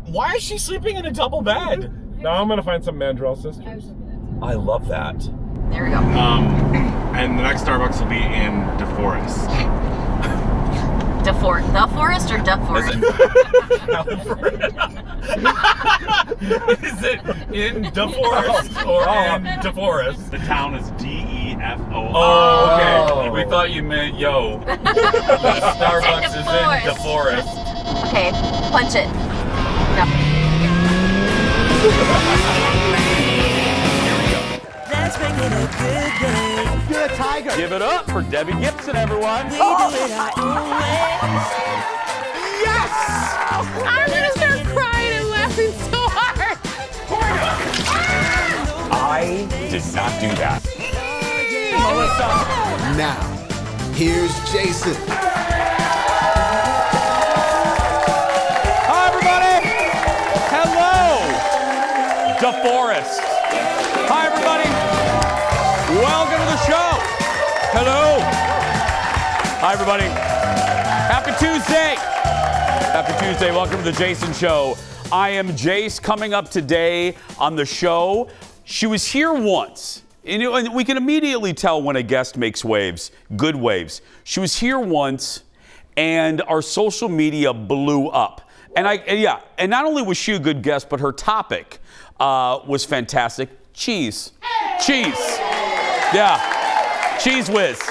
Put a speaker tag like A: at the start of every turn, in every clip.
A: Why is she sleeping in a double bed?
B: Now I'm gonna find some Mandrell sisters.
A: I love that.
C: There we go.
B: And the next Starbucks will be in DeForest.
C: The forest or DeForest?
A: Is it in DeForest or in DeForest?
B: The town is DEFO.
A: Oh, okay. We thought you meant yo. Starbucks is in DeForest.
C: Okay, punch it. No.
D: Let's make it a good day.
E: You're a tiger.
A: Give it up for Debbie Gibson, everyone.
D: We do it our own way.
E: Yes!
F: I'm gonna start crying and laughing so hard.
A: I did not do that.
E: Melissa. Now, here's Jason.
A: Hi, everybody. Hello. DeForest. Hi, everybody. Welcome to the show. Hello. Hi, everybody. Happy Tuesday. Happy Tuesday. Welcome to the Jason Show. I am Jace. Coming up today on the show, she was here once. And we can immediately tell when a guest makes waves, good waves. She was here once, and our social media blew up. And and not only was she a good guest, but her topic was fantastic. Cheese. Cheese. Yeah. Cheese Whiz.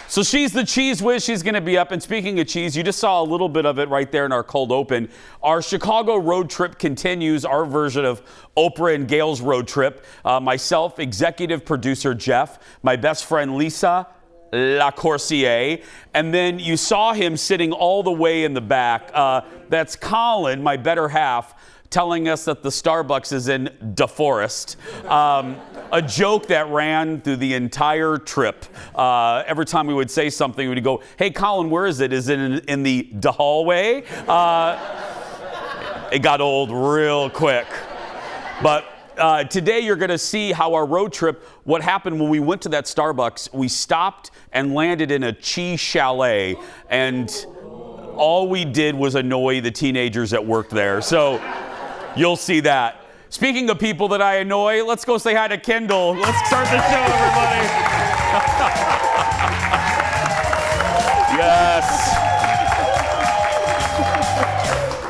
A: So she's the Cheese Whiz. She's going to be up. And speaking of cheese, you just saw a little bit of it right there in our cold open. Our Chicago road trip continues, our version of Oprah and Gail's road trip. Myself, executive producer Jeff, my best friend Lisa Lacourcier, and then you saw him sitting all the way in the back. That's Colin, my better half, telling us that the Starbucks is in DeForest. A joke that ran through the entire trip. Every time we would say something, we'd go, "Hey, Colin, where is it? Is it in the hallway?" It got old real quick. But today you're going to see how our road trip, what happened when we went to that Starbucks. We stopped and landed in a cheese chalet, and all we did was annoy the teenagers that worked there. So you'll see that. Speaking of people that I annoy, let's go say hi to Kendall. Let's start the show, everybody. Yes.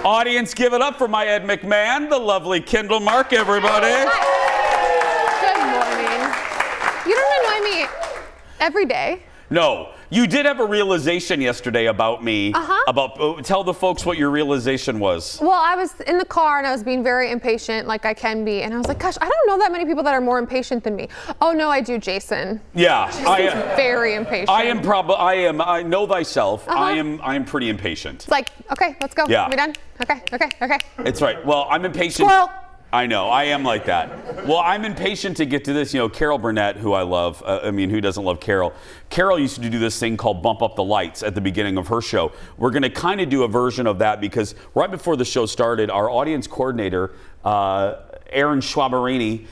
A: Audience, give it up for my Ed McMahon, the lovely Kendall Mark, everybody.
F: Good morning. You don't annoy me every day.
A: No, you did have a realization yesterday about me. Tell the folks what your realization was.
F: Well, I was in the car and I was being very impatient, like I can be, and I was like, gosh, I don't know that many people that are more impatient than me. Oh no, I do, Jason.
A: Yeah, I am
F: very impatient.
A: I know thyself. I am pretty impatient.
F: It's like, okay, let's go.
A: Yeah.
F: Are we done? Okay.
A: It's right. Well, I'm impatient.
F: Squirrel.
A: I know, I am like that. Well, I'm impatient to get to this. You know, Carol Burnett, who I love. Who doesn't love Carol? Carol used to do this thing called Bump Up the Lights at the beginning of her show. We're going to kind of do a version of that because right before the show started, our audience coordinator, Erin Schwaberini,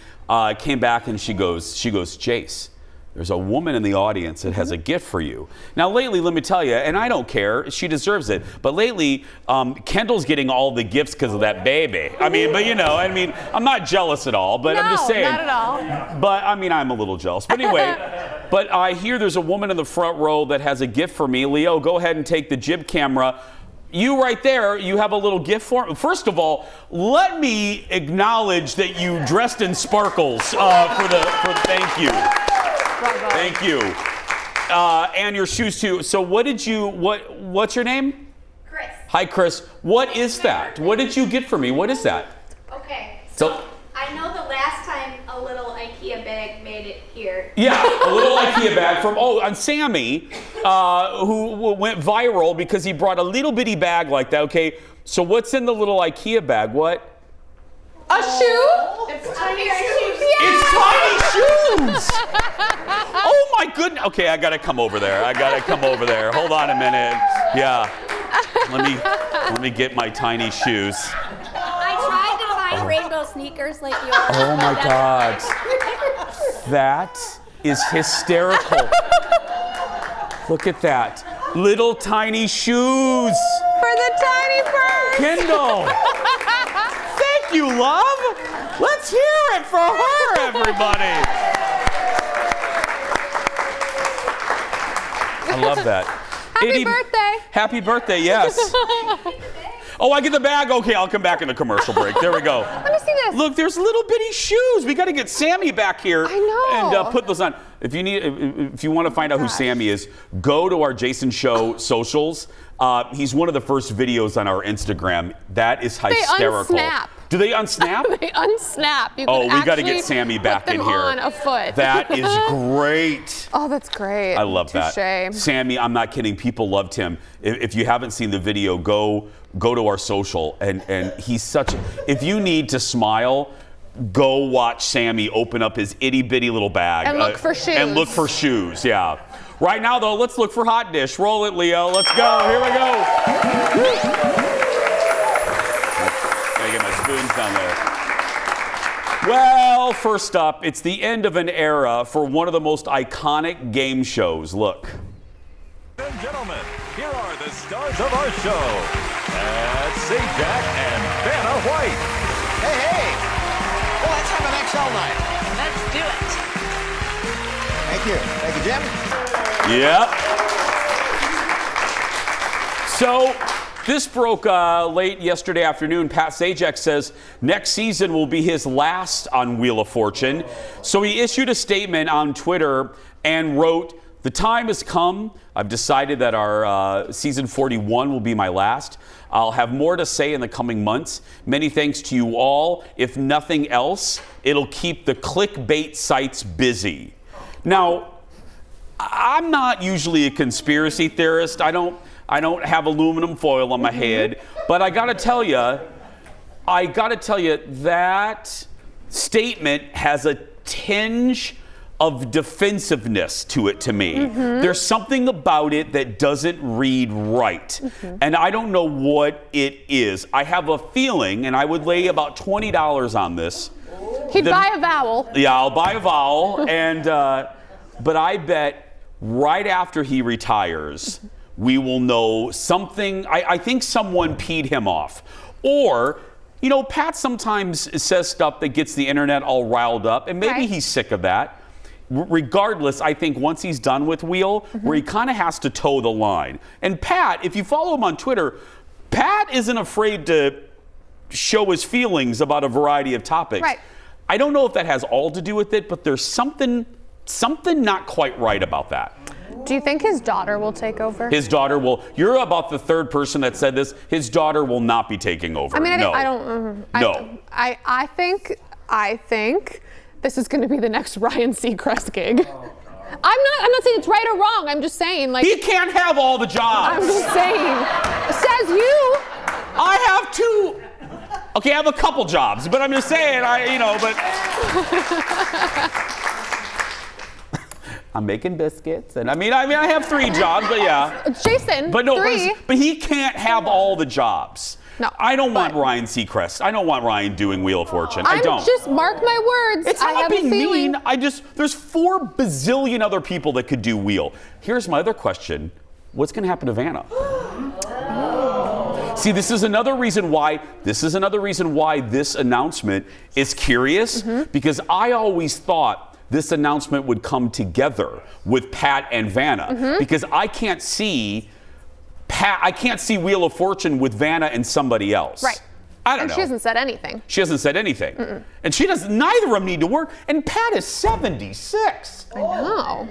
A: came back and she goes, Jace, there's a woman in the audience that has a gift for you. Now, lately, let me tell you, and I don't care, she deserves it, but lately, Kendall's getting all the gifts because of that baby. I'm not jealous at all, but I'm just saying.
F: Not at all.
A: But, I'm a little jealous. But anyway, but I hear there's a woman in the front row that has a gift for me. Leo, go ahead and take the jib camera. You right there, you have a little gift for me. First of all, let me acknowledge that you dressed in sparkles for thank you.
F: Bravo.
A: Thank you. And your shoes too. So what's your name?
G: Chris.
A: Hi, Chris. What is that? What did you get for me? What is that?
G: Okay,
A: So
G: I know the last time a little IKEA bag made it here.
A: yeah, a little IKEA bag from Sammy, who went viral because he brought a little bitty bag like that. Okay, so what's in the little IKEA bag? What?
F: A shoe?
G: It's tiny shoes.
A: It's tiny shoes! Oh my goodness. Okay, I gotta come over there. Hold on a minute. Yeah. Let me get my tiny shoes.
G: I tried to find rainbow sneakers like yours.
A: Oh my God. That is hysterical. Look at that. Little tiny shoes.
F: For the tiny bird.
A: Kendall. you, love. Let's hear it for her, everybody. I love that.
F: Happy birthday.
A: Happy birthday, yes. Oh, I get the bag? Okay, I'll come back in the commercial break. There we go.
F: Let me see this.
A: Look, there's little bitty shoes. We got to get Sammy back here.
F: I know.
A: And put those on. If you want to find out who Sammy is, go to our Jason Show socials. He's one of the first videos on our Instagram. That is hysterical.
F: They unsnap.
A: Do they unsnap?
F: They unsnap. You
A: Oh,
F: can
A: we got to get
F: actually
A: Sammy back
F: put
A: in
F: them
A: here.
F: on a foot.
A: That is great.
F: Oh, that's great.
A: I love that.
F: Touché.
A: Sammy, I'm not kidding. People loved him. If you haven't seen the video, go to our social. And he's such. If you need to smile, go watch Sammy open up his itty bitty little bag
F: And look for shoes.
A: And look for shoes. Yeah. Right now, though, let's look for hot dish. Roll it, Leo. Let's go. Here we go. Gotta get my spoons down there. Well, first up, it's the end of an era for one of the most iconic game shows. Look.
H: Ladies and gentlemen, here are the stars of our show. Sajak and Vanna White.
E: Hey! Well, let's have an XL night.
D: Let's do it.
E: Thank you. Thank you, Jim.
A: Yep. So this broke late yesterday afternoon. Pat Sajak says next season will be his last on Wheel of Fortune. So he issued a statement on Twitter and wrote, "The time has come. I've decided that our season 41 will be my last. I'll have more to say in the coming months. Many thanks to you all. If nothing else, it'll keep the clickbait sites busy." Now, I'm not usually a conspiracy theorist. I don't have aluminum foil on my head, but I gotta tell you that statement has a tinge of defensiveness to it to me. There's something about it that doesn't read right. And I don't know what it is. I have a feeling, and I would lay about $20 on this.
F: He'd buy a vowel.
A: Yeah, I'll buy a vowel. And but I bet right after he retires, we will know something. I think someone peed him off. Or, you know, Pat sometimes says stuff that gets the internet all riled up, and maybe
F: Right.
A: he's sick of that. Regardless, I think once he's done with Wheel, where he kind of has to toe the line. And Pat, if you follow him on Twitter, Pat isn't afraid to show his feelings about a variety of topics.
F: Right.
A: I don't know if that has all to do with it, but there's something not quite right about that.
F: Do you think his daughter will take over?
A: His daughter will. You're about the third person that said this. His daughter will not be taking over.
F: I mean,
A: no.
F: I don't.
A: No.
F: I think this is going to be the next Ryan Seacrest gig. I'm not saying it's right or wrong. I'm just saying, like,
A: He can't have all the jobs.
F: I'm just saying. Says you.
A: I have two. Okay, I have a couple jobs, but I'm just saying, but. I'm making biscuits, and I mean, I have 3 jobs, but yeah.
F: Jason,
A: But no,
F: 3.
A: but he can't have all the jobs.
F: No,
A: I don't want
F: but-
A: Ryan Seacrest. I don't want Ryan doing Wheel of Fortune. I
F: I'm
A: don't.
F: just mark my words.
A: It's
F: I
A: not
F: have
A: being
F: a feeling.
A: mean. There's 4 bazillion other people that could do Wheel. Here's my other question. What's going to happen to Vanna? See, this is another reason why this announcement is curious, because I always thought this announcement would come together with Pat and Vanna, because I can't see Wheel of Fortune with Vanna and somebody else.
F: Right.
A: I don't know.
F: She hasn't said anything.
A: She hasn't said anything. And she does. Neither of them need to work. And Pat is 76.
F: I know.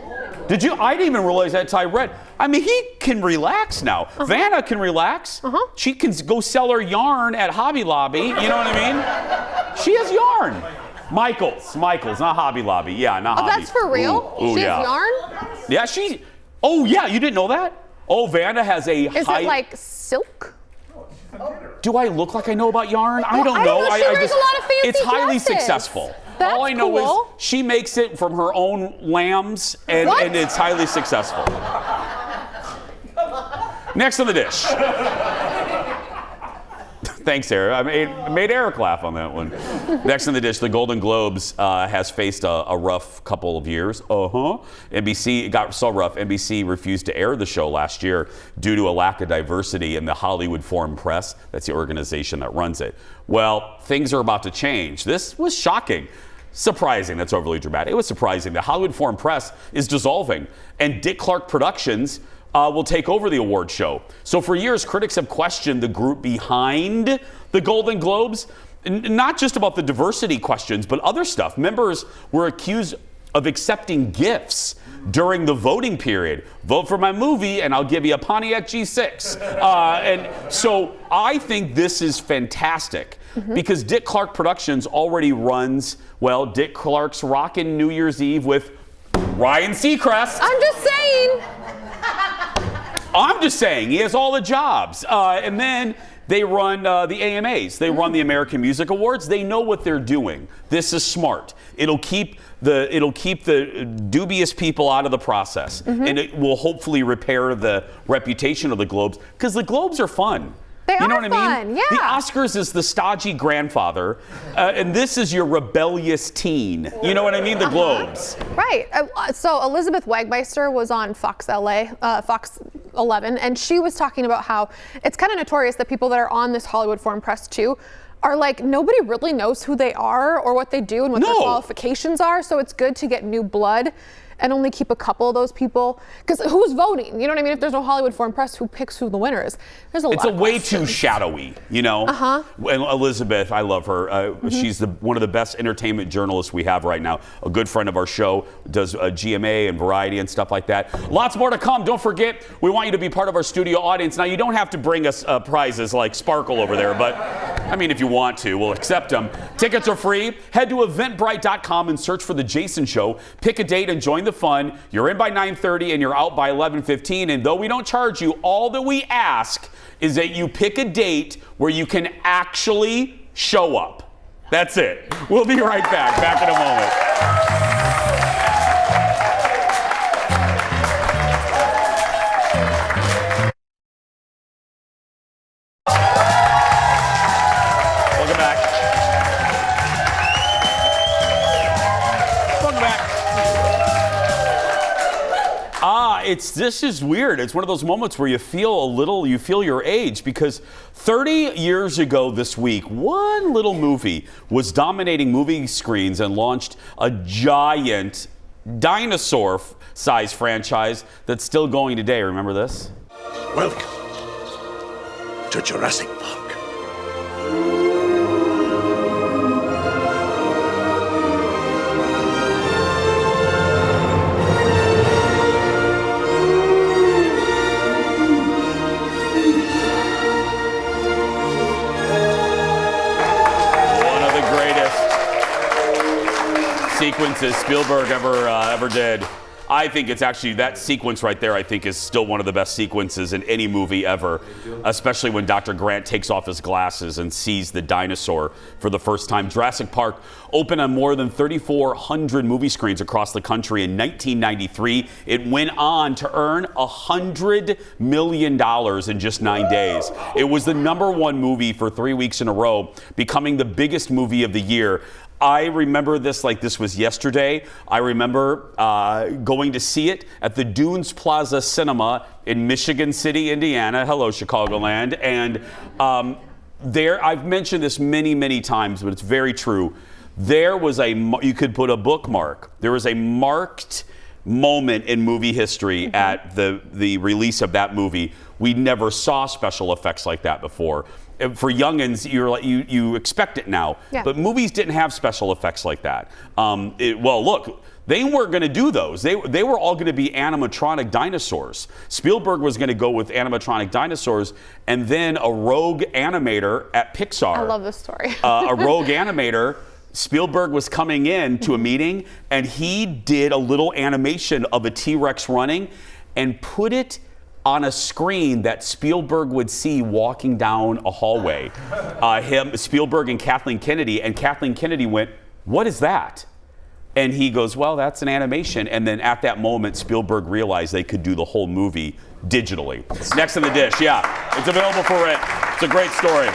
A: I didn't even realize that until I read. I mean, he can relax now. Vanna can relax. She can go sell her yarn at Hobby Lobby. You know what I mean? She has yarn. Michael's, not Hobby Lobby. Yeah, not Hobby.
F: That's for real?
A: Ooh,
F: She
A: yeah.
F: has yarn?
A: Yeah, oh, yeah, you didn't know that? Oh, Vanna has a
F: Is it like silk?
A: Do I look like I know about yarn? I don't
F: I
A: know.
F: know. She wears a lot of fancy
A: It's highly
F: dresses.
A: successful.
F: That's
A: All I know
F: cool.
A: is she makes it from her own lambs, and it's highly successful. Next on the dish. Thanks, Eric. I made Eric laugh on that one. Next on the dish, the Golden Globes has faced a rough couple of years. NBC got so rough. NBC refused to air the show last year due to a lack of diversity in the Hollywood Foreign Press. That's the organization that runs it. Well, things are about to change. This was shocking. Surprising, that's overly dramatic. It was surprising. The Hollywood Foreign Press is dissolving, and Dick Clark Productions will take over the award show. So for years, critics have questioned the group behind the Golden Globes, not just about the diversity questions, but other stuff. Members were accused of accepting gifts during the voting period. Vote for my movie and I'll give you a Pontiac G6. And so I think this is fantastic because Dick Clark Productions already runs, well, Dick Clark's Rockin' New Year's Eve with Ryan Seacrest. I'm just saying, he has all the jobs. And then they run the AMAs. They run the American Music Awards. They know what they're doing. This is smart. It'll keep the dubious people out of the process. And it will hopefully repair the reputation of the Globes, because the Globes are fun.
F: They
A: You know
F: are
A: what I mean?
F: fun, yeah.
A: The Oscars is the stodgy grandfather, and this is your rebellious teen. You know what I mean? The Globes.
F: Right. So Elizabeth Wagmeister was on Fox 11, and she was talking about how it's kind of notorious that people that are on this Hollywood Foreign Press too are like, nobody really knows who they are or what they do and what their qualifications are. So it's good to get new blood and only keep a couple of those people, because who's voting? You know what I mean? If there's no Hollywood Foreign Press, who picks who the winner is? There's a lot.
A: It's a way too shadowy, you know. And Elizabeth, I love her. She's one of the best entertainment journalists we have right now. A good friend of our show, does GMA and Variety and stuff like that. Lots more to come. Don't forget, we want you to be part of our studio audience. Now, you don't have to bring us prizes like Sparkle over there, but I mean, if you want to, we'll accept them. Tickets are free. Head to eventbrite.com and search for The Jason Show. Pick a date and join the fun. You're in by 9:30 and you're out by 11:15. And though we don't charge you, all that we ask is that you pick a date where you can actually show up. That's it. We'll be right back. Back in a moment. This is weird. It's one of those moments where you feel your age, because 30 years ago this week, one little movie was dominating movie screens and launched a giant dinosaur-sized franchise that's still going today. Remember this?
I: Welcome to Jurassic Park.
A: Sequences Spielberg ever did. I think it's actually, that sequence right there, I think, is still one of the best sequences in any movie ever, especially when Dr. Grant takes off his glasses and sees the dinosaur for the first time. Jurassic Park opened on more than 3,400 movie screens across the country in 1993. It went on to earn $100 million in just 9 days. It was the #1 movie for 3 weeks in a row, becoming the biggest movie of the year. I remember this like this was yesterday. I remember going to see it at the Dunes Plaza Cinema in Michigan City, Indiana. Hello, Chicagoland. And there, I've mentioned this many, many times, but it's very true. There was you could put a bookmark. There was a marked moment in movie history at the release of that movie. We never saw special effects like that before. For youngins, you expect it now, but movies didn't have special effects like that. Well, look, they weren't going to do those. They were all going to be animatronic dinosaurs. Spielberg was going to go with animatronic dinosaurs, and then a rogue animator at Pixar.
F: I love this story.
A: A rogue animator. Spielberg was coming in to a meeting, and he did a little animation of a T-Rex running and put it on a screen that Spielberg would see walking down a hallway. Spielberg and Kathleen Kennedy went, "What is that?" And he goes, "Well, that's an animation." And then at that moment, Spielberg realized they could do the whole movie digitally. Next on the dish, it's available for rent. It's a great story.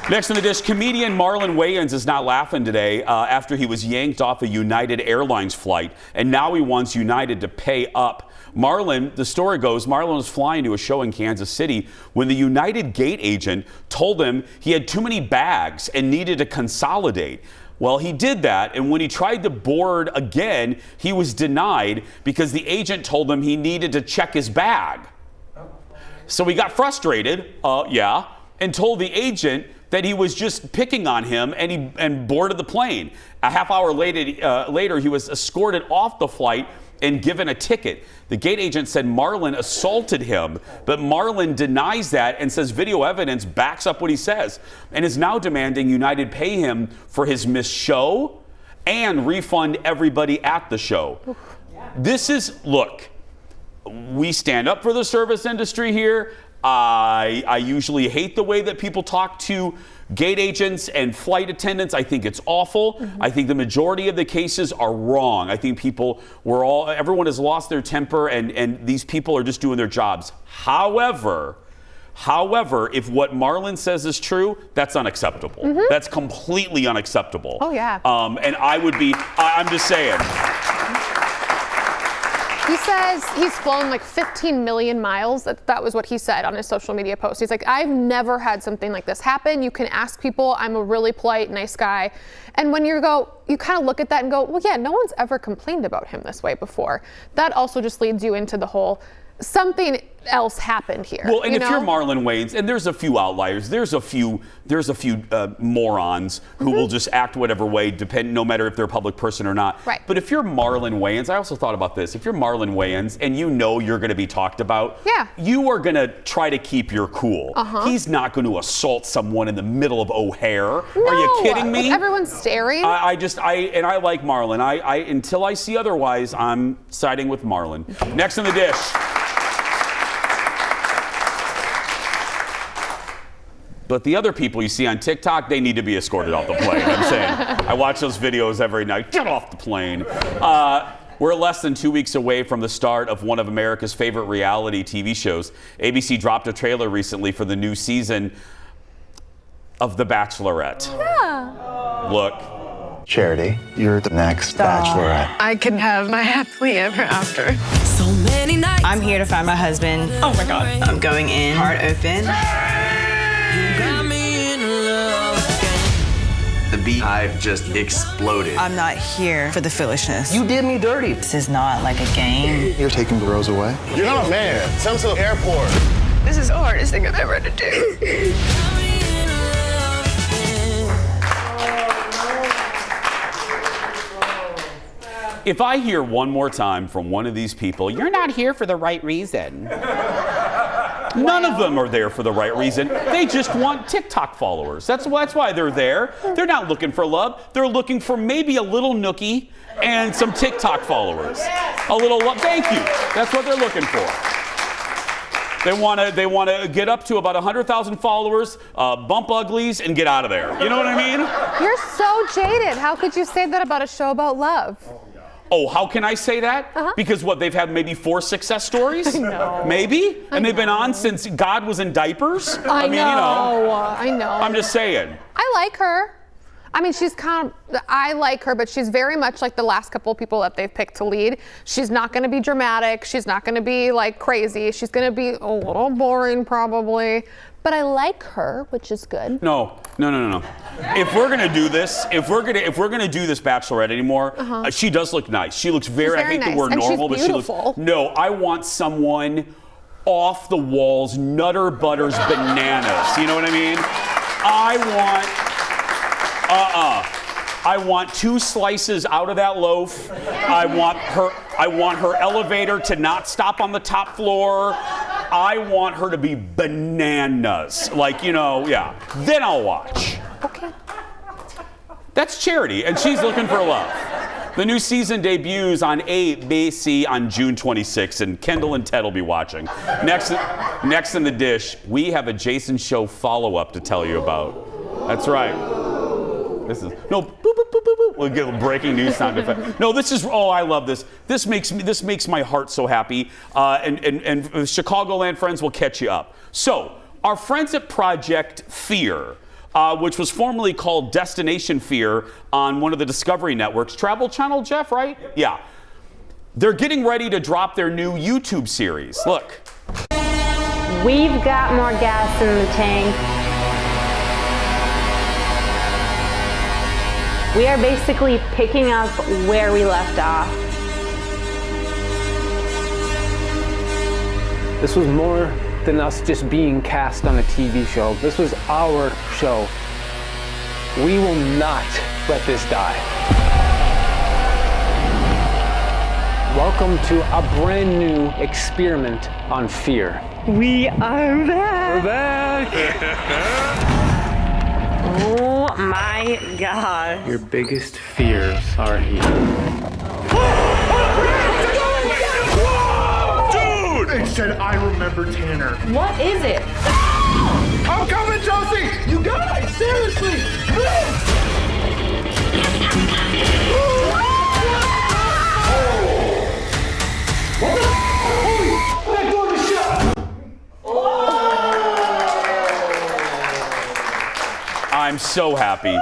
A: Next on the dish, comedian Marlon Wayans is not laughing today after he was yanked off a United Airlines flight, and now he wants United to pay up. Marlon, the story goes, Marlon was flying to a show in Kansas City when the United gate agent told him he had too many bags and needed to consolidate. Well, he did that, and when he tried to board again, he was denied because the agent told him he needed to check his bag. So he got frustrated, and told the agent that he was just picking on him, and boarded the plane. A half hour later, he was escorted off the flight and given a ticket. The gate agent said Marlon assaulted him, but Marlon denies that and says video evidence backs up what he says, and is now demanding United pay him for his missed show and refund everybody at the show. Look, we stand up for the service industry here. I usually hate the way that people talk to gate agents and flight attendants. I think it's awful. Mm-hmm. I think the majority of the cases are wrong. I think everyone has lost their temper, and these people are just doing their jobs. However, if what Marlon says is true, that's unacceptable. Mm-hmm. That's completely unacceptable.
F: Oh, yeah.
A: And I'm just saying.
F: He says he's flown like 15 million miles. That was what he said on his social media post. He's like, I've never had something like this happen. You can ask people. I'm a really polite, nice guy. And when you kind of look at that and go, well, yeah, no one's ever complained about him this way before. That also just leads you into the whole something else happened here.
A: Well, and if you're Marlon Wayans, and there's a few outliers, there's a few morons who will just act whatever way, no matter if they're a public person or not.
F: Right.
A: But if you're Marlon Wayans, I also thought about this. If you're Marlon Wayans and you know you're going to be talked about, you are going to try to keep your cool. Uh-huh. He's not going to assault someone in the middle of O'Hare.
F: No,
A: are you kidding me?
F: Everyone's staring.
A: I like Marlon. I until I see otherwise, I'm siding with Marlon. Next on the dish. But the other people you see on TikTok, they need to be escorted off the plane. I'm saying, I watch those videos every night. Get off the plane. We're less than 2 weeks away from the start of one of America's favorite reality TV shows. ABC dropped a trailer recently for the new season of The Bachelorette.
F: Yeah.
A: Look.
J: Charity, you're the next Bachelorette.
K: I can have my happily ever after.
D: So many nights.
K: I'm here to find my husband. Oh my God. I'm going in, heart open.
J: The beehive just exploded.
K: I'm not here for the foolishness.
J: You did me dirty.
K: This is not like a game.
J: You're taking the rose away?
E: You're not a man. Send him to the airport.
K: This is the hardest thing I've ever had to do.
A: If I hear one more time from one of these people, you're not here for the right reason. None of them are there for the right reason. They just want TikTok followers. That's why they're there. They're not looking for love. They're looking for maybe a little nookie and some TikTok followers. A little love. Thank you. That's what they're looking for. They want to get up to about 100,000 followers, bump uglies, and get out of there. You know what I mean?
F: You're so jaded. How could you say that about a show about love?
A: Oh, how can I say that? Uh-huh. Because they've had maybe 4 success stories?
F: No.
A: Maybe? And they've been on since God was in diapers?
F: I know.
A: I'm just saying.
F: I like her. I mean, I like her, but she's very much like the last couple of people that they've picked to lead. She's not going to be dramatic. She's not going to be like crazy. She's going to be a little boring probably. But I like her, which is good.
A: No. If we're gonna do this, if we're gonna do this Bachelorette anymore, she does look nice. She looks very I hate
F: nice.
A: the word
F: and
A: normal,
F: she's
A: but she looks. No, I want someone off the walls, Nutter Butters bananas. You know what I mean? I want 2 slices out of that loaf. I want her elevator to not stop on the top floor. I want her to be bananas. Then I'll watch.
F: Okay.
A: That's Charity, and she's looking for love. The new season debuts on ABC on June 26th, and Kendall and Ted will be watching. Next in the dish, we have a Jason Show follow-up to tell you about. That's right. This is boop, boop, boop, boop, boop. We'll get a breaking news sound effect. No, this is I love this. This makes my heart so happy. And Chicagoland friends will catch you up. So, our friends at Project Fear which was formerly called Destination Fear on one of the Discovery networks. Travel Channel, Jeff, right? Yeah. They're getting ready to drop their new YouTube series. Look.
L: We've got more gas in the tank. We are basically picking up where we left off.
M: This was more than us just being cast on a TV show. This was our show. We will not let this die. Welcome to a brand new experiment on fear.
L: We are back.
M: We're back.
L: Oh my God.
M: Your biggest fears are here.
I: Dude! They said I remember Tanner.
L: What is it?
I: I'm coming, Chelsea! You guys, seriously! That door is shut!
A: I'm so happy.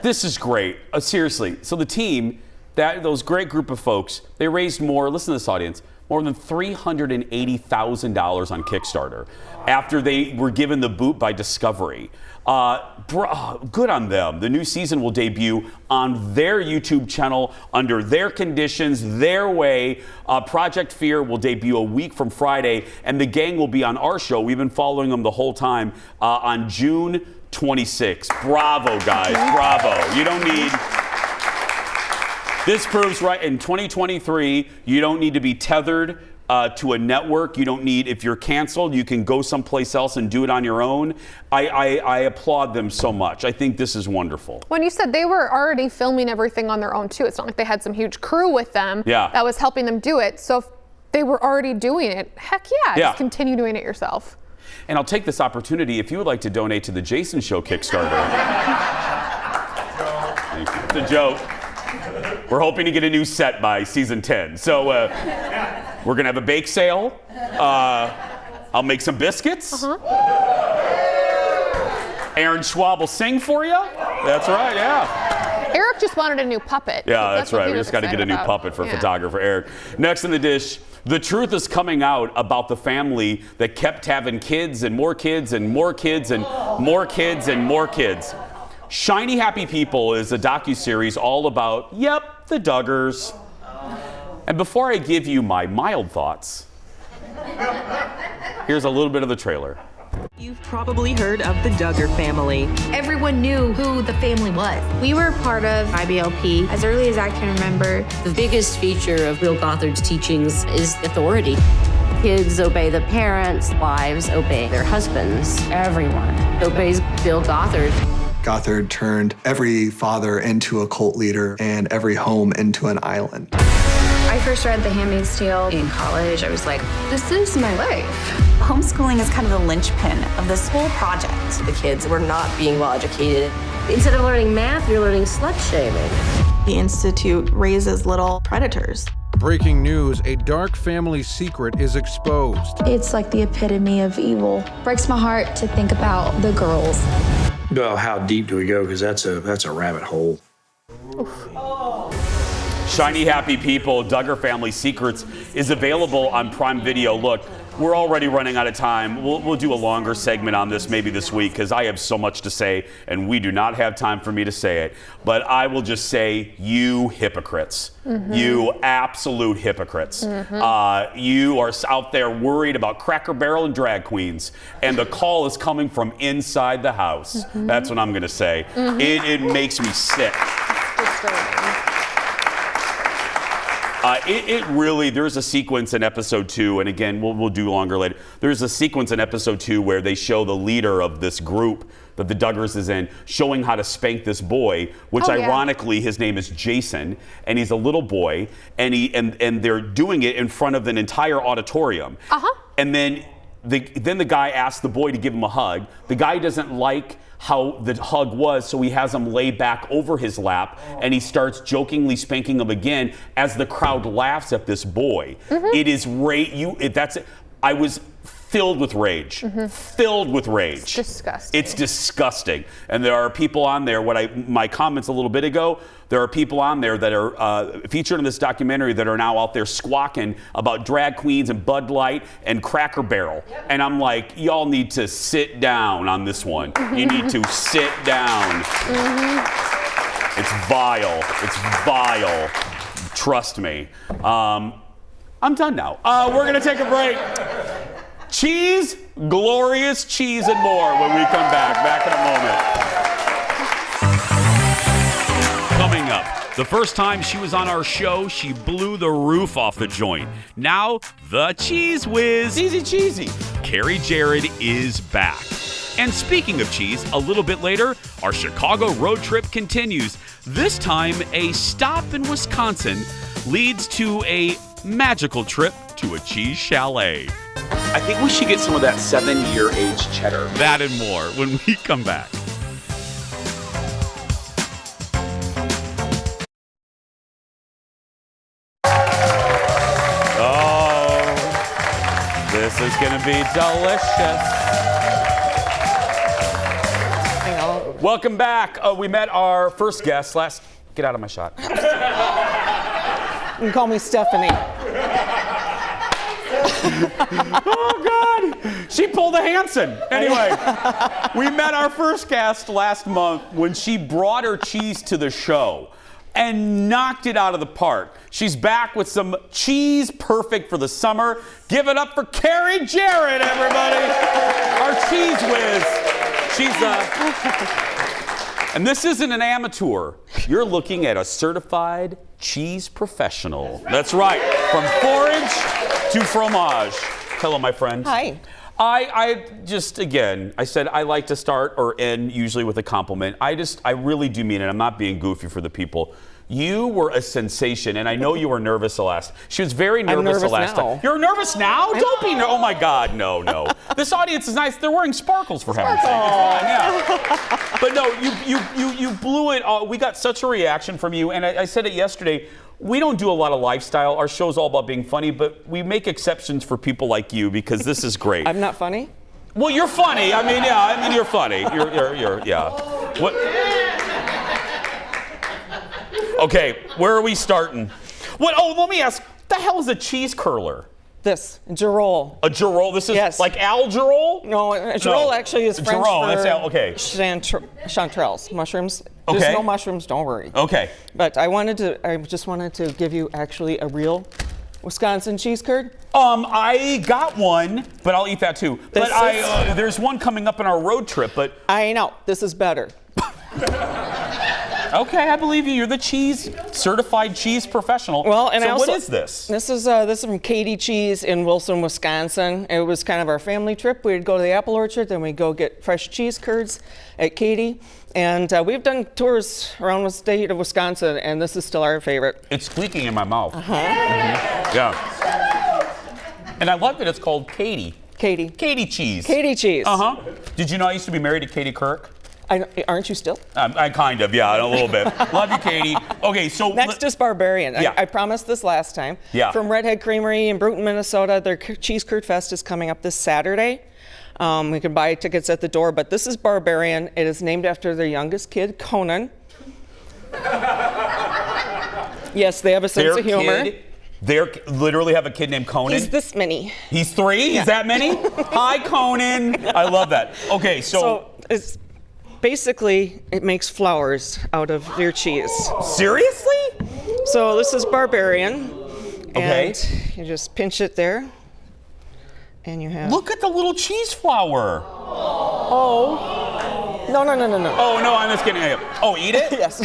A: This is great. Seriously. So the team, those great group of folks, they raised more, listen to this audience, more than $380,000 on Kickstarter after they were given the boot by Discovery. Good on them. The new season will debut on their YouTube channel under their conditions, their way. Project Fear will debut a week from Friday, and the gang will be on our show. We've been following them the whole time on June 26th. Bravo, guys. Bravo. You don't need... This proves right in 2023, you don't need to be tethered to a network. You don't need, if you're canceled, you can go someplace else and do it on your own. I applaud them so much. I think this is wonderful.
F: When you said they were already filming everything on their own too, it's not like they had some huge crew with them that was helping them do it. So if they were already doing it, heck yeah, just continue doing it yourself.
A: And I'll take this opportunity, if you would like to donate to the Jason Show Kickstarter. It's a joke. We're hoping to get a new set by season 10. So we're going to have a bake sale. I'll make some biscuits. Aaron Schwab will sing for you. That's right, yeah.
F: Eric just wanted a new puppet.
A: Yeah, that's right. We just got to get a new puppet for photographer Eric. Next in the dish, the truth is coming out about the family that kept having kids and more kids and more kids and more kids and more kids. Shiny Happy People is a docuseries all about, the Duggars. And before I give you my mild thoughts, here's a little bit of the trailer.
K: You've probably heard of the Duggar family.
C: Everyone knew who the family was.
N: We were part of IBLP as early as I can remember.
O: The biggest feature of Bill Gothard's teachings is authority. Kids obey the parents, wives obey their husbands. Everyone obeys Bill Gothard.
J: Gothard turned every father into a cult leader and every home into an island.
N: I first read The Handmaid's Tale in college. I was like, this is my life.
K: Homeschooling is kind of the linchpin of this whole project.
O: The kids were not being well educated. Instead of learning math, you're learning slut shaming.
K: The Institute raises little predators.
P: Breaking news, a dark family secret is exposed.
N: It's like the epitome of evil. Breaks my heart to think about the girls.
Q: Well, how deep do we go? Because that's a rabbit hole.
A: Shiny Happy People, Duggar Family Secrets is available on Prime Video. Look, we're already running out of time. We'll do a longer segment on this maybe this week because I have so much to say and we do not have time for me to say it. But I will just say, you hypocrites. You absolute hypocrites. You are out there worried about Cracker Barrel and drag queens, and the call is coming from inside the house. That's what I'm going to say. It makes me sick. It really, there's a sequence in episode 2, and again, we'll do longer later. There's a sequence in episode 2 where they show the leader of this group that the Duggars is in showing how to spank this boy, which ironically his name is Jason, and he's a little boy, and they're doing it in front of an entire auditorium. And then the guy asks the boy to give him a hug. The guy doesn't like how the hug was, so he has him lay back over his lap, and he starts jokingly spanking him again as the crowd laughs at this boy. It is I was filled with rage. Filled with rage.
F: It's disgusting.
A: It's disgusting. And there are people on there, my comments a little bit ago, there are people on there that are featured in this documentary that are now out there squawking about drag queens and Bud Light and Cracker Barrel. And I'm like, y'all need to sit down on this one. You need to sit down. It's vile. It's vile. Trust me. I'm done now. We're going to take a break. Cheese, glorious cheese, and more when we come back. Back in a moment. Coming up, the first time she was on our show, she blew the roof off the joint. Now, the Cheese Whiz. Easy cheesy. Carrie Jarrett is back. And speaking of cheese, a little bit later, our Chicago road trip continues. This time, a stop in Wisconsin leads to a magical trip to a cheese chalet.
R: I think we should get some of that 7-year age cheddar.
A: That and more when we come back. Oh, this is going to be delicious. Welcome back. We met our first guest last. Get out of my shot.
S: You can call me Stephanie.
A: Oh, God. She pulled a Hanson. Anyway, we met our first guest last month when she brought her cheese to the show and knocked it out of the park. She's back with some cheese perfect for the summer. Give it up for Carrie Jarrett, everybody. Our Cheese Whiz. And this isn't an amateur. You're looking at a certified cheese professional. That's right. From forage to fromage. Hello, my friend.
S: Hi.
A: I just, again, I said I like to start or end usually with a compliment. I really do mean it. I'm not being goofy for the people. You were a sensation, and I know you were nervous the last. She was very nervous the last time. You're nervous now? Don't be nervous. Oh my God, no. This audience is nice. They're wearing sparkles for heaven's sake. Yeah. But no, you blew it. We got such a reaction from you, and I said it yesterday. We don't do a lot of lifestyle. Our show's all about being funny, but we make exceptions for people like you because this is great.
S: I'm not funny?
A: Well, you're funny. I mean, you're funny. You're yeah. What? Okay, where are we starting? What? Oh, let me ask. What the hell is a cheese curler?
S: This, Girol.
A: A Girol? This is like Al Girol?
S: No, Girol actually is French
A: for
S: chanterelles, mushrooms.
A: Okay.
S: There's no mushrooms, don't worry.
A: Okay.
S: But I just wanted to give you actually a real Wisconsin cheese curd.
A: I got one, but I'll eat that too. But there's one coming up on our road trip, but.
S: I know, this is better.
A: Okay, I believe you. You're the certified cheese professional.
S: Well, and
A: so what is this?
S: This is from Katie Cheese in Wilson, Wisconsin. It was kind of our family trip. We'd go to the apple orchard, then we'd go get fresh cheese curds at Katie. And we've done tours around the state of Wisconsin, and this is still our favorite.
A: It's squeaking in my mouth.
S: Uh-huh.
A: Mm-hmm. Yeah. And I love that it's called Katie.
S: Katie.
A: Katie Cheese.
S: Katie Cheese.
A: Uh-huh. Did you know I used to be married to Katie Kirk?
S: Aren't you still?
A: I kind of, yeah, a little bit. Love you, Katie. Okay, so
S: next is Barbarian.
A: Yeah.
S: I promised this last time.
A: Yeah.
S: From Redhead Creamery in Bruton, Minnesota. Their Cheese Curd Fest is coming up this Saturday. We can buy tickets at the door, but this is Barbarian. It is named after their youngest kid, Conan. Yes, they have a sense of humor.
A: They literally have a kid named Conan?
S: He's this many.
A: He's 3?
S: Yeah.
A: He's that many? Hi, Conan. I love that. Okay, so
S: it's basically, it makes flowers out of your cheese.
A: Seriously?
S: So this is Barbarian.
A: Okay.
S: And you just pinch it there. And you have...
A: Look at the little cheese flower.
S: Oh. No.
A: Oh, no, I'm just kidding. Oh, eat it?
S: Yes.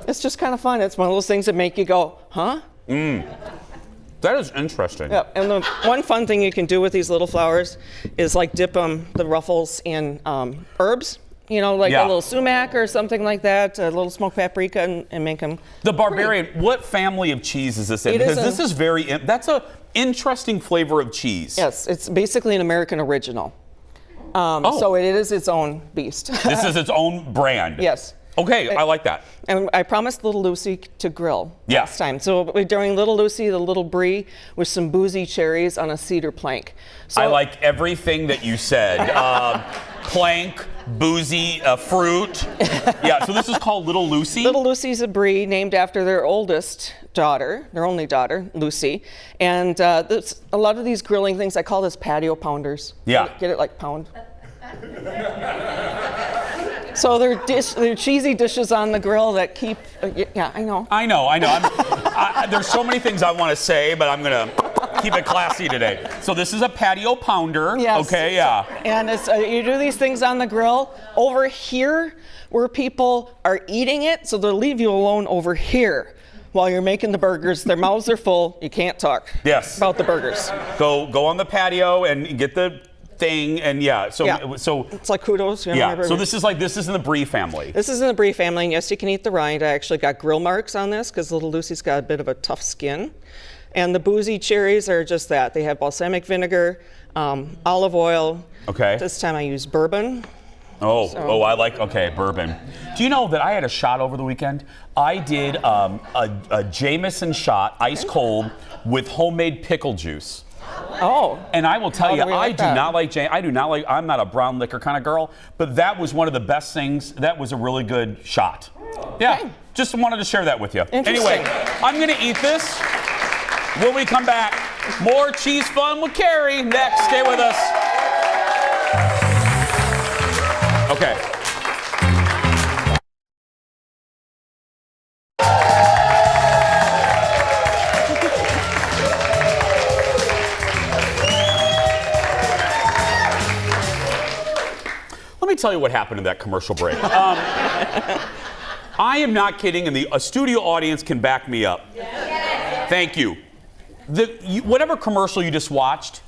S: It's just kind of fun. It's one of those things that make you go, huh?
A: That is interesting.
S: Yeah, and the one fun thing you can do with these little flowers is like dip the ruffles in herbs, like a little sumac or something like that, a little smoked paprika, and make them.
A: The Barbarian, what family of cheese is this in? Because this is that's a interesting flavor of cheese.
S: Yes, it's basically an American original. So it is its own beast.
A: This is its own brand.
S: Yes.
A: Okay, I like that.
S: And I promised Little Lucy to grill
A: Yeah.
S: last time. So we're doing Little Lucy, the Little Brie, with some boozy cherries on a cedar plank. So
A: I like everything that you said. Plank, boozy, fruit. Yeah, so this is called Little Lucy?
S: Little Lucy's a brie named after their oldest daughter, their only daughter, Lucy. And a lot of these grilling things, I call this patio pounders.
A: Yeah.
S: Get it like pound? So they're cheesy dishes on the grill that keep, yeah, I know.
A: I know. There's so many things I want to say, but I'm going to keep it classy today. So this is a patio pounder.
S: Yes.
A: Okay, yeah.
S: And it's, you do these things on the grill over here where people are eating it, so they'll leave you alone over here while you're making the burgers. Their mouths are full. You can't talk about the burgers.
A: Go on the patio and get the thing, and so
S: it's like kudos.
A: So this is in the Brie family.
S: This is in the Brie family, and yes, you can eat the rind. I actually got grill marks on this because Little Lucy's got a bit of a tough skin. And the boozy cherries are just that. They have balsamic vinegar, olive oil.
A: Okay.
S: This time I use bourbon.
A: I like, bourbon. Do you know that I had a shot over the weekend? I did a Jameson shot, ice cold, with homemade pickle juice.
S: Oh.
A: And I will tell you, I'm not a brown liquor kind of girl, but that was one of the best things. That was a really good shot. Yeah, okay. Just wanted to share that with you. Anyway, I'm going to eat this. When we come back, more cheese fun with Carrie next. Stay with us. Okay. Let me tell you what happened in that commercial break. I am not kidding, and a studio audience can back me up. Thank you. Whatever commercial you just watched,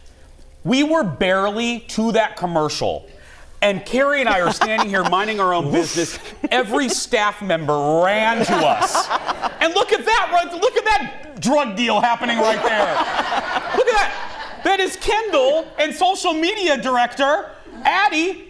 A: we were barely to that commercial. And Carrie and I are standing here minding our own business. Every staff member ran to us. And look at that, look at that drug deal happening right there. Look at that. That is Kendall and social media director, Addie.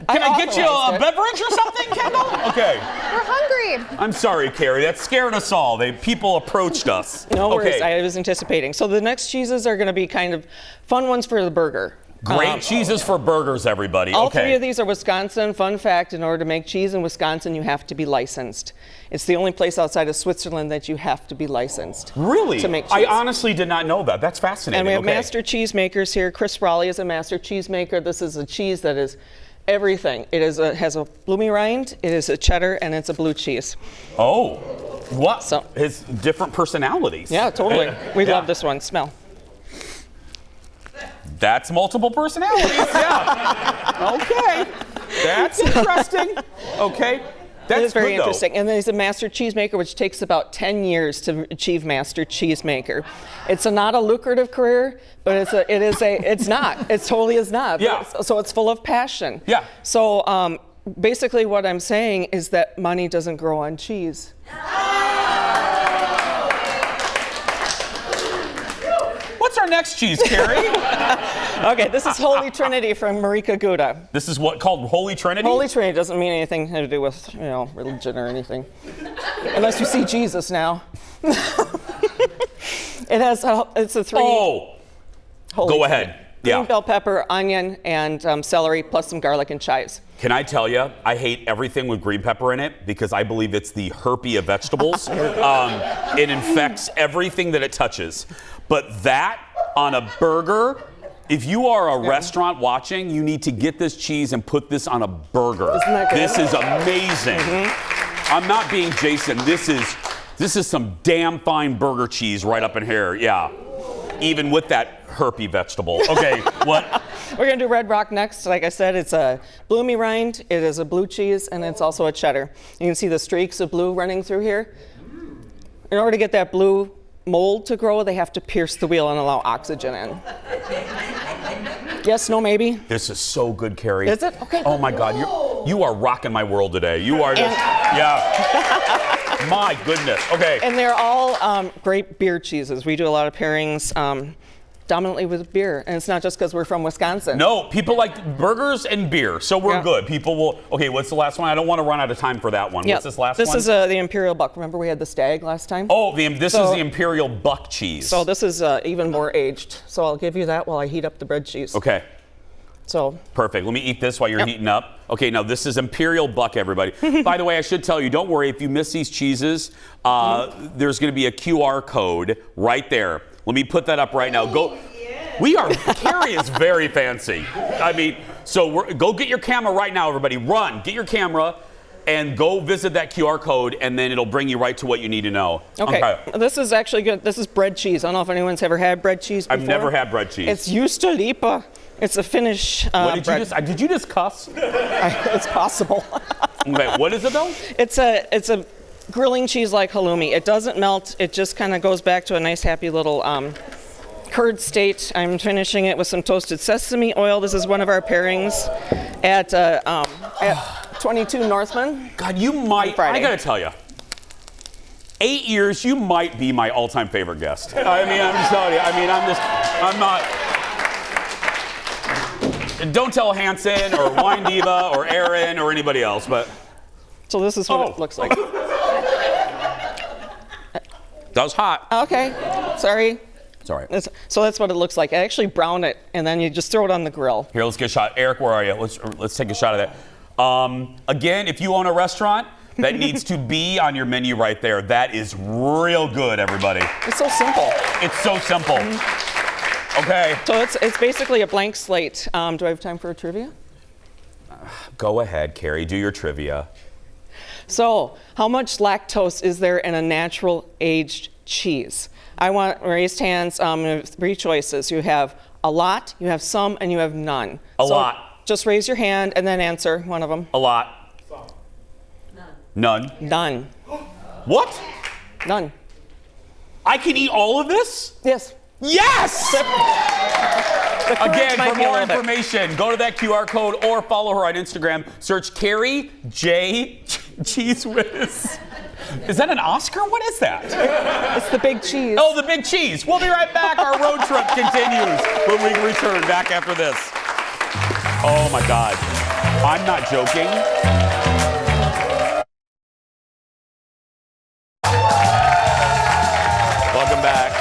A: Can I get you a beverage or something, Kendall? Okay.
F: We're hungry.
A: I'm sorry, Carrie. That scared us all. People approached us.
S: No worries. I was anticipating. So the next cheeses are going to be kind of fun ones for the burger.
A: Great cheeses for burgers, everybody.
S: All three of these are Wisconsin. Fun fact, in order to make cheese in Wisconsin, you have to be licensed. It's the only place outside of Switzerland that you have to be licensed.
A: Really?
S: To make cheese.
A: I honestly did not know that. That's fascinating.
S: And we have master cheesemakers here. Chris Raleigh is a master cheesemaker. This is a cheese that is everything. It has a bloomy rind, it is a cheddar, and it's a blue cheese.
A: Oh, what? So, his different personalities.
S: Yeah, totally. We love this one. Smell.
A: That's multiple personalities, yeah. Okay. That's interesting. Okay. That
S: is very interesting. And there's a master cheesemaker, which takes about 10 years to achieve master cheesemaker. It's not a lucrative career, but it's not. It totally is not.
A: Yeah.
S: So it's full of passion.
A: Yeah.
S: So basically what I'm saying is that money doesn't grow on cheese.
A: What's our next cheese, Carrie?
S: Okay, this is Holy Trinity from Marika Gouda.
A: This is what called Holy Trinity?
S: Holy Trinity doesn't mean anything to do with, religion or anything. Unless you see Jesus now. It's a three.
A: Oh. Go ahead.
S: Green bell pepper, onion, and celery, plus some garlic and chives.
A: Can I tell you, I hate everything with green pepper in it because I believe it's the herpes of vegetables. It infects everything that it touches. But that on a burger, if you are a restaurant watching, you need to get this cheese and put this on a burger.
S: Isn't that good?
A: This is amazing. Mm-hmm. I'm not being Jason. This is some damn fine burger cheese right up in here. Yeah. Even with that herpy vegetable. Okay, what?
S: We're gonna do Red Rock next. Like I said, it's a bloomy rind, it is a blue cheese, and it's also a cheddar. You can see the streaks of blue running through here. In order to get that blue mold to grow, they have to pierce the wheel and allow oxygen in. Yes, no, maybe?
A: This is so good, Carrie.
S: Is it? Okay.
A: Oh my God, you are rocking my world today. You are just, My goodness. Okay.
S: And they're all great beer cheeses. We do a lot of pairings. dominantly with beer, and it's not just because we're from Wisconsin.
A: No, people like burgers and beer, so we're good. People will. Okay, what's the last one? I don't want to run out of time for that one.
S: Yeah.
A: What's this last one?
S: This is the Imperial Buck. Remember we had the stag last time?
A: Oh, this is the Imperial Buck cheese.
S: So this is even more aged. So I'll give you that while I heat up the bread cheese.
A: Okay.
S: So
A: perfect. Let me eat this while you're heating up. Okay, now this is Imperial Buck, everybody. By the way, I should tell you, don't worry if you miss these cheeses. There's going to be a QR code right there. Let me put that up right now. Go. Carrie is very fancy. I mean, so go get your camera right now, everybody. Run, get your camera, and go visit that QR code, and then it'll bring you right to what you need to know.
S: Okay. This is actually good. This is bread cheese. I don't know if anyone's ever had bread cheese before.
A: I've never had bread cheese.
S: It's Justalipa. It's a Finnish
A: what
S: bread.
A: Did you just cuss?
S: It's possible.
A: Okay, what is it though?
S: It's a grilling cheese like halloumi. It doesn't melt. It just kind of goes back to a nice, happy little curd state. I'm finishing it with some toasted sesame oil. This is one of our pairings at 22 Northman.
A: God, you might. I gotta tell you. 8 years, you might be my all-time favorite guest. I mean, I'm just telling you. I mean, I'm not. Don't tell Hanson or Wine Diva or Aaron or anybody else, but.
S: So this is what it looks like.
A: That was hot.
S: Okay, sorry.
A: It's all right.
S: So that's what it looks like. I actually brown it, and then you just throw it on the grill.
A: Here, let's get a shot. Eric, where are you? Let's take a shot of that. Again, if you own a restaurant, that needs to be on your menu right there. That is real good, everybody.
S: It's so simple.
A: It's so simple. Okay.
S: So it's basically a blank slate. Do I have time for a trivia?
A: Go ahead, Carrie. Do your trivia.
S: So, how much lactose is there in a natural aged cheese? I want raised hands. 3 choices. You have a lot, you have some, and you have none.
A: A lot.
S: Just raise your hand and then answer one of them.
A: A lot. None.
S: None.
A: What?
S: None.
A: I can eat all of this?
S: Yes.
A: Yes! Again, for more information, go to that QR code or follow her on Instagram. Search Carrie J. Cheese Whiz. Is that an Oscar? What is that?
S: It's the big cheese.
A: Oh, the big cheese. We'll be right back. Our road trip continues when we return back after this. Oh, my God. I'm not joking. Welcome back.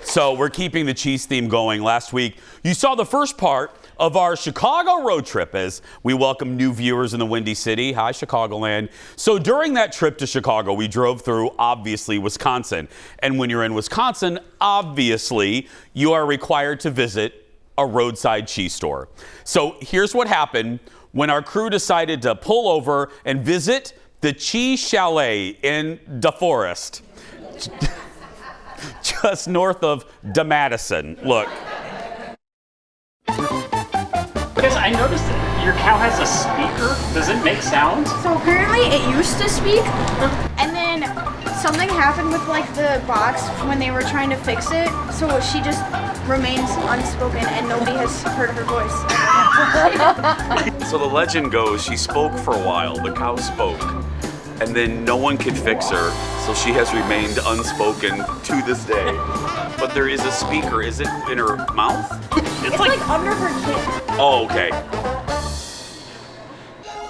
A: So we're keeping the cheese theme going. Last week, you saw the first part of our Chicago road trip as we welcome new viewers in the Windy City. Hi, Chicagoland. So during that trip to Chicago, we drove through, obviously, Wisconsin. And when you're in Wisconsin, obviously, you are required to visit a roadside cheese store. So here's what happened when our crew decided to pull over and visit the Cheese Chalet in DeForest. Just north of DeMadison. Look.
T: Because I noticed that your cow has a speaker. Does it make sounds?
G: So apparently it used to speak, and then something happened with like the box when they were trying to fix it. So she just remains unspoken, and nobody has heard her voice.
R: So the legend goes she spoke for a while, the cow spoke, and then no one could fix her, so she has remained unspoken to this day. But there is a speaker. Is it in her mouth?
G: It's like under her chin.
R: Oh, okay.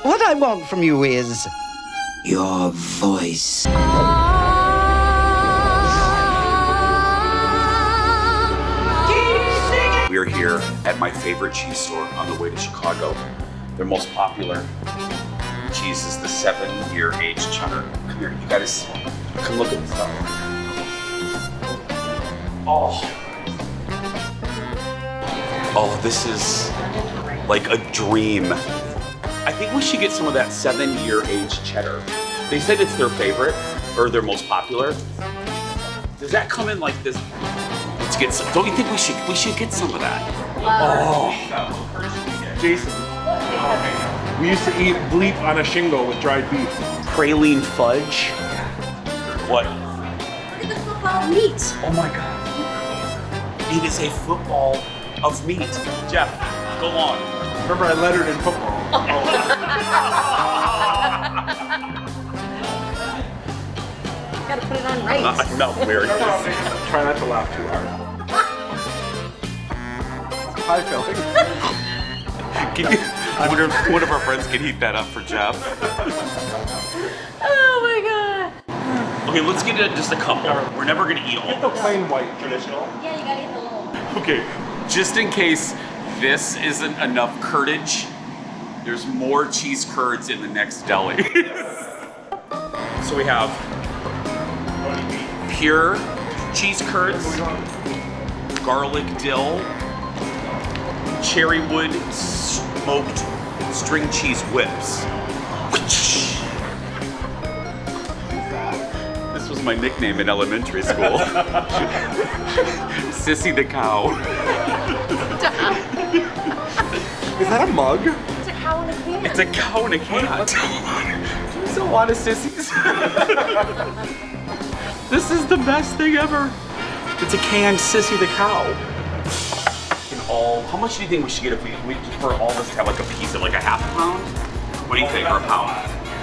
E: What I want from you is your voice.
R: We're here at my favorite cheese store on the way to Chicago. Their most popular cheese is the 7-year aged cheddar. Come here, you guys, come look at this stuff. Oh, this is like a dream. I think we should get some of that 7-year aged cheddar. They said it's their favorite, or their most popular. Does that come in like this? Let's get some. Don't you think we should get some of that?
B: Oh. Jason, we used to eat bleep on a shingle with dried beef.
R: Praline fudge. What?
G: Look at the football of meat.
R: Oh my God. It is a football of meat. Jeff, go on.
B: Remember I lettered in football.
C: put it on right.
R: I'm not wearing this.
B: Try not to laugh too hard. Hi, Philly.
R: Can you, one of our friends can heat that up for Jeff.
C: Oh my god.
R: Okay, let's get just a couple. We're never gonna eat all.
B: Get the plain white, traditional.
C: Yeah, you gotta get the little.
R: Okay, just in case this isn't enough curtage, there's more cheese curds in the next deli. So we have pure cheese curds, garlic dill, cherry wood smoked string cheese whips. This was my nickname in elementary school. Sissy the cow.
B: Is that a mug?
C: It's a cow in a can.
R: It's a cow in a can. There's a lot of sissies. This is the best thing ever. It's a canned Sissy the cow. How much do you think we should get if we for all this to have like a piece of like a half a pound? What do you think, or a pound?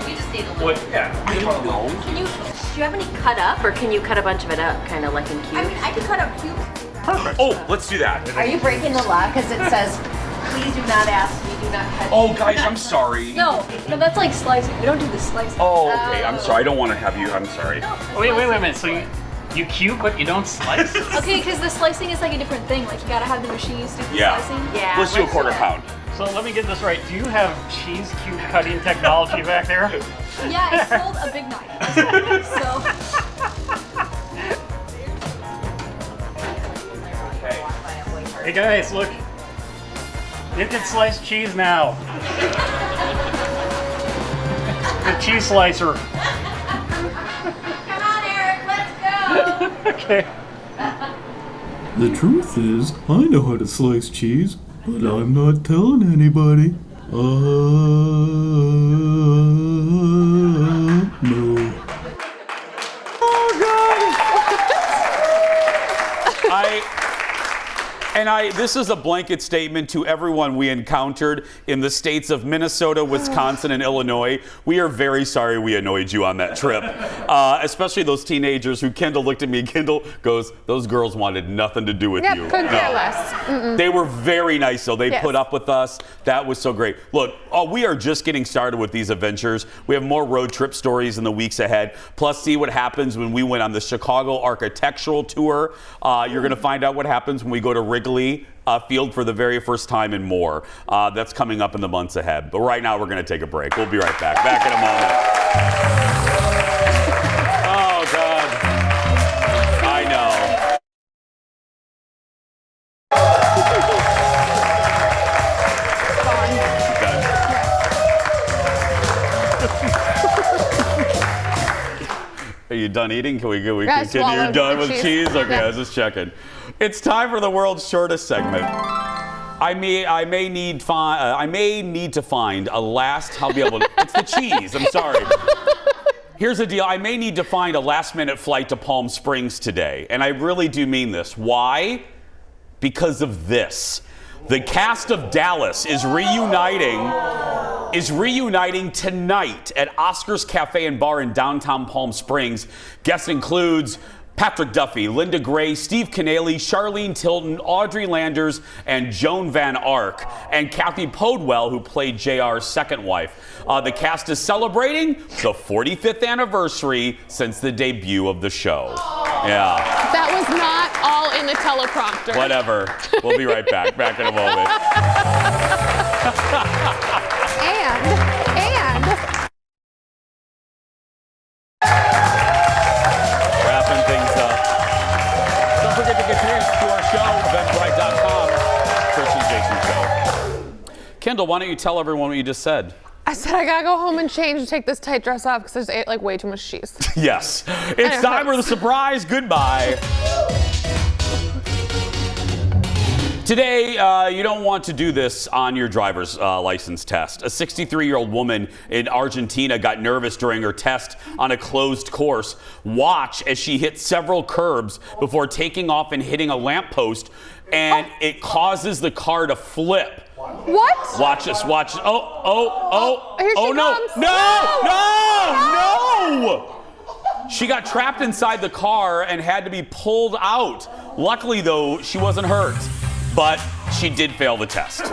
C: You just need a little.
R: What? Yeah. I don't know.
C: Do you have any cut up, or can you cut a bunch of it up, kind of like in cubes?
G: I mean, I can cut up cubes.
R: Perfect. Oh, let's do that.
C: Are you breaking the law? Because it says, please do not ask me, do not cut.
R: Oh, guys, I'm sorry.
C: No, that's like slicing. We don't do the slicing.
R: Oh, okay. I'm sorry. I don't want to have you. I'm sorry.
T: Wait a minute. So you cube, but you don't slice?
G: Okay, because the slicing is like a different thing. Like you gotta have the machines do the slicing.
C: Yeah.
R: Let's do a quarter pound.
T: So let me get this right. Do you have cheese cube cutting technology back there?
G: Yeah, I sold a big knife. So.
T: Hey guys, look. You can slice cheese now. The cheese slicer.
G: Come on, Eric, let's go.
T: Okay.
U: The truth is, I know how to slice cheese, but I'm not telling anybody. No.
A: This is a blanket statement to everyone we encountered in the states of Minnesota, Wisconsin, and Illinois. We are very sorry we annoyed you on that trip. Especially those teenagers who Kendall looked at me and Kendall goes, those girls wanted nothing to do with you.
F: Couldn't care less. Mm-mm.
A: They were very nice though. They
F: Yes.
A: put up with us. That was so great. Look, we are just getting started with these adventures. We have more road trip stories in the weeks ahead. Plus, see what happens when we went on the Chicago Architectural Tour. You're going to find out what happens when we go to Wrigley Field for the very first time and more. That's coming up in the months ahead. But right now, we're going to take a break. We'll be right back. Back in a moment. Oh, God. I know. Are you done eating? Can we continue? You're done with cheese? Okay, I was just checking. It's time for the world's shortest segment. I may need to find a last. I'll be able to. It's the cheese. I'm sorry. Here's the deal. I may need to find a last-minute flight to Palm Springs today, and I really do mean this. Why? Because of this. The cast of Dallas is reuniting tonight at Oscar's Cafe and Bar in downtown Palm Springs. Guests includes Patrick Duffy, Linda Gray, Steve Canale, Charlene Tilton, Audrey Landers, and Joan Van Ark, and Kathy Podwell, who played JR's second wife. The cast is celebrating the 45th anniversary since the debut of the show. Yeah.
F: That was not all in the teleprompter.
A: Whatever. We'll be right back. Back in a moment.
F: And
A: wrapping things up. Don't forget to get tickets to our show, eventbrite.com. Chrissy Jason Show. Kendall, why don't you tell everyone what you just said?
F: I said I gotta go home and change and take this tight dress off because I ate like way too much cheese.
A: Yes. It's time for the surprise goodbye. Today, you don't want to do this on your driver's license test. A 63-year-old woman in Argentina got nervous during her test on a closed course. Watch as she hit several curbs before taking off and hitting a lamppost, and it causes the car to flip.
F: What?
A: Watch this, watch.
F: Here she
A: no.
F: comes.
A: No!
R: She got trapped inside the car and had to be pulled out. Luckily, though, she wasn't hurt, but she did fail the test.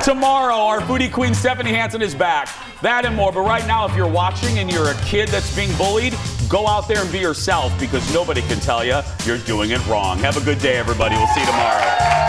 R: Tomorrow, our foodie queen Stephanie Hansen is back. That and more, but right now, if you're watching and you're a kid that's being bullied, go out there and be yourself, because nobody can tell you you're doing it wrong. Have a good day, everybody. We'll see you tomorrow.